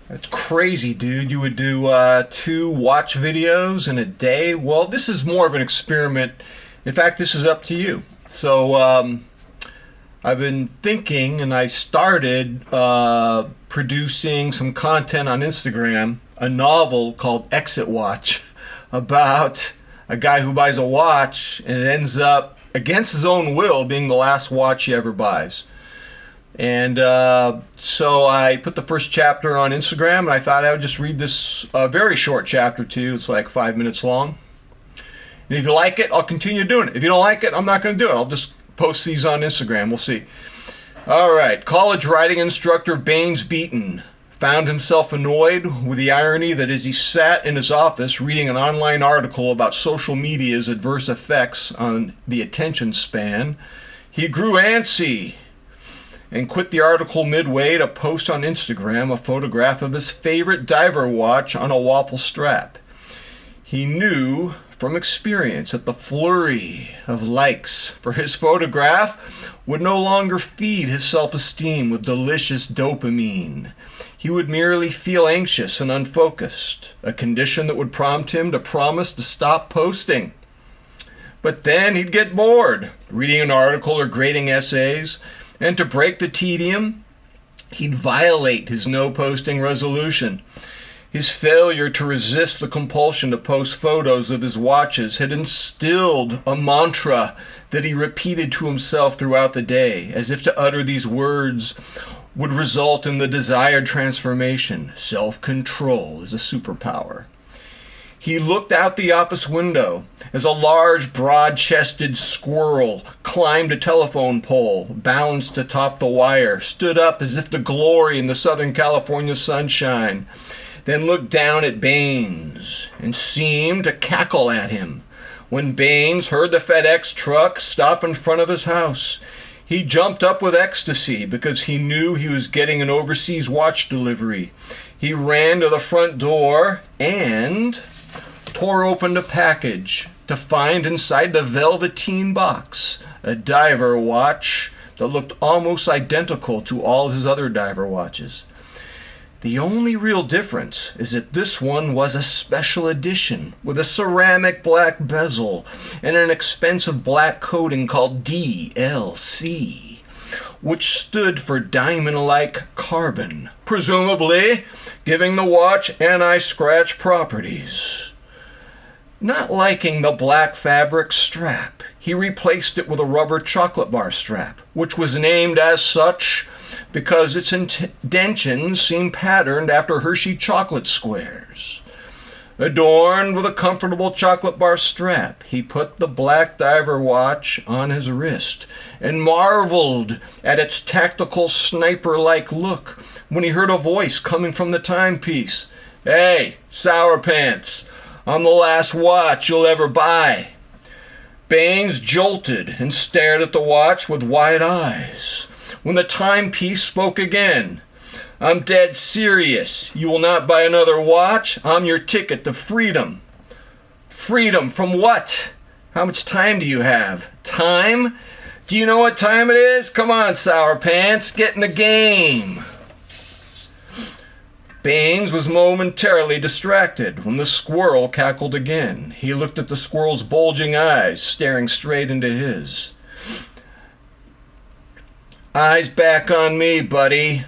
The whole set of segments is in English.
That's crazy, dude. You would do 2 watch videos in a day? Well, this is more of an experiment. In fact, this is up to you. So, I've been thinking, and I started producing some content on Instagram, a novel called Exit Watch, about a guy who buys a watch and it ends up, against his own will, being the last watch he ever buys. And so I put the first chapter on Instagram, and I thought I would just read this very short chapter to you. It's like 5 minutes long. And if you like it, I'll continue doing it. If you don't like it, I'm not going to do it. I'll just post these on Instagram. We'll see. All right. College writing instructor Baines found himself annoyed with the irony that as he sat in his office reading an online article about social media's adverse effects on the attention span, he grew antsy and quit the article midway to post on Instagram a photograph of his favorite diver watch on a waffle strap. He knew from experience that the flurry of likes for his photograph would no longer feed his self-esteem with delicious dopamine. He would merely feel anxious and unfocused, a condition that would prompt him to promise to stop posting. But then he'd get bored, reading an article or grading essays, and to break the tedium, he'd violate his no-posting resolution. His failure to resist the compulsion to post photos of his watches had instilled a mantra that he repeated to himself throughout the day, as if to utter these words would result in the desired transformation. Self-control is a superpower. He looked out the office window as a large, broad-chested squirrel climbed a telephone pole, balanced atop the wire, stood up as if to glory in the Southern California sunshine, then looked down at Baines and seemed to cackle at him. When Baines heard the FedEx truck stop in front of his house, he jumped up with ecstasy because he knew he was getting an overseas watch delivery. He ran to the front door and tore open the package to find inside the velveteen box a diver watch that looked almost identical to all his other diver watches. The only real difference is that this one was a special edition with a ceramic black bezel and an expensive black coating called DLC, which stood for diamond-like carbon, presumably giving the watch anti-scratch properties. Not liking the black fabric strap, he replaced it with a rubber chocolate bar strap, which was named as such because its indentions seemed patterned after Hershey chocolate squares. Adorned with a comfortable chocolate bar strap, he put the black diver watch on his wrist and marveled at its tactical sniper-like look when he heard a voice coming from the timepiece. "Hey, Sour Pants, I'm the last watch you'll ever buy." Baines jolted and stared at the watch with wide eyes. When the timepiece spoke again, "I'm dead serious. You will not buy another watch? I'm your ticket to freedom." "Freedom from what? How much time do you have?" "Time? Do you know what time it is? Come on, Sour Pants, get in the game." Baines was momentarily distracted when the squirrel cackled again. He looked at the squirrel's bulging eyes, staring straight into his. "Eyes back on me, buddy.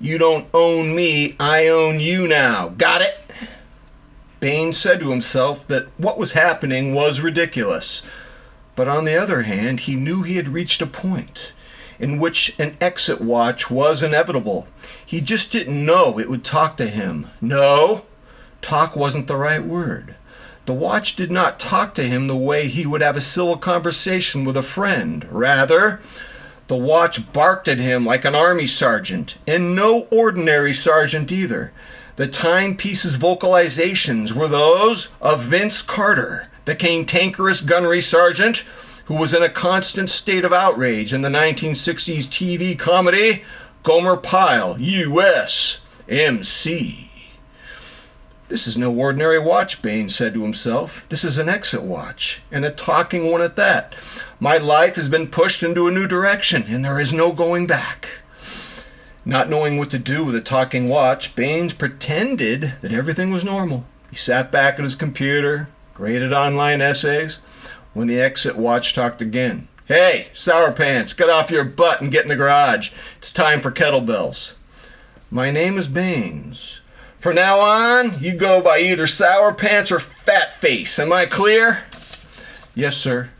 You don't own me, I own you now. Got it?" Baines said to himself that what was happening was ridiculous. But on the other hand, he knew he had reached a point in which an exit watch was inevitable. He just didn't know it would talk to him. No, talk wasn't the right word. The watch did not talk to him the way he would have a civil conversation with a friend. Rather, the watch barked at him like an army sergeant, and no ordinary sergeant either. The timepiece's vocalizations were those of Vince Carter, the cantankerous gunnery sergeant who was in a constant state of outrage in the 1960s TV comedy Gomer Pyle, U.S. MC. "This is no ordinary watch," Baines said to himself. "This is an exit watch, and a talking one at that. My life has been pushed into a new direction, and there is no going back." Not knowing what to do with a talking watch, Baines pretended that everything was normal. He sat back at his computer, graded online essays, when the exit watch talked again. "Hey, Sour Pants, get off your butt and get in the garage. It's time for kettlebells." "My name is Baines. From now on, you go by either Sour Pants or Fat Face. Am I clear?" "Yes, sir."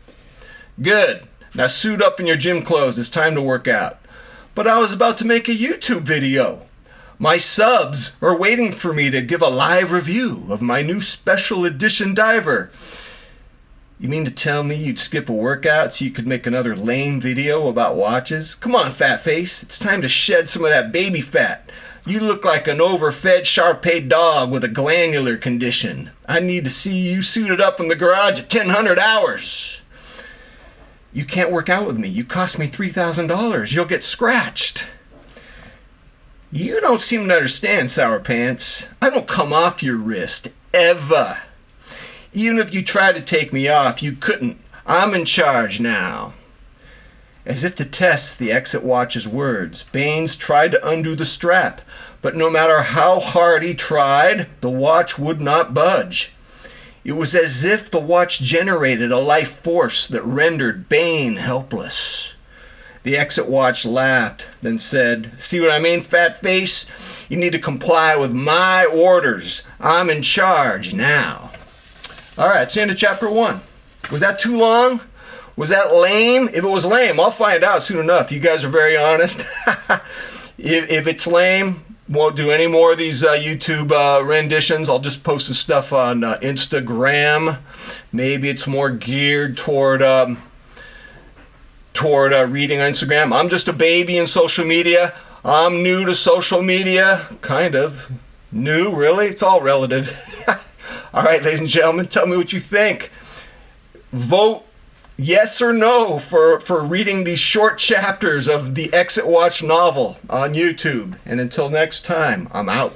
"Good. Now suit up in your gym clothes. It's time to work out." "But I was about to make a YouTube video. My subs are waiting for me to give a live review of my new special edition diver." "You mean to tell me you'd skip a workout so you could make another lame video about watches? Come on, fat face. It's time to shed some of that baby fat. You look like an overfed Shar-Pei dog with a glandular condition. I need to see you suited up in the garage at 1000 hours. "You can't work out with me. You cost me $3,000. You'll get scratched." "You don't seem to understand, Sour Pants. I don't come off your wrist, ever. Even if you tried to take me off, you couldn't. I'm in charge now." As if to test the exit watch's words, Baines tried to undo the strap, but no matter how hard he tried, the watch would not budge. It was as if the watch generated a life force that rendered Baines helpless. The exit watch laughed, then said, "See what I mean, fat face? You need to comply with my orders. I'm in charge now." All right, it's the end of chapter 1. Was that too long? Was that lame? If it was lame, I'll find out soon enough. You guys are very honest. If it's lame, won't do any more of these YouTube renditions. I'll just post the stuff on Instagram. Maybe it's more geared toward reading on Instagram. I'm just a baby in social media. I'm new to social media. Kind of. New, really? It's all relative. All right, ladies and gentlemen, tell me what you think. Vote yes or no for reading these short chapters of the Exit Watch novel on YouTube. And until next time, I'm out.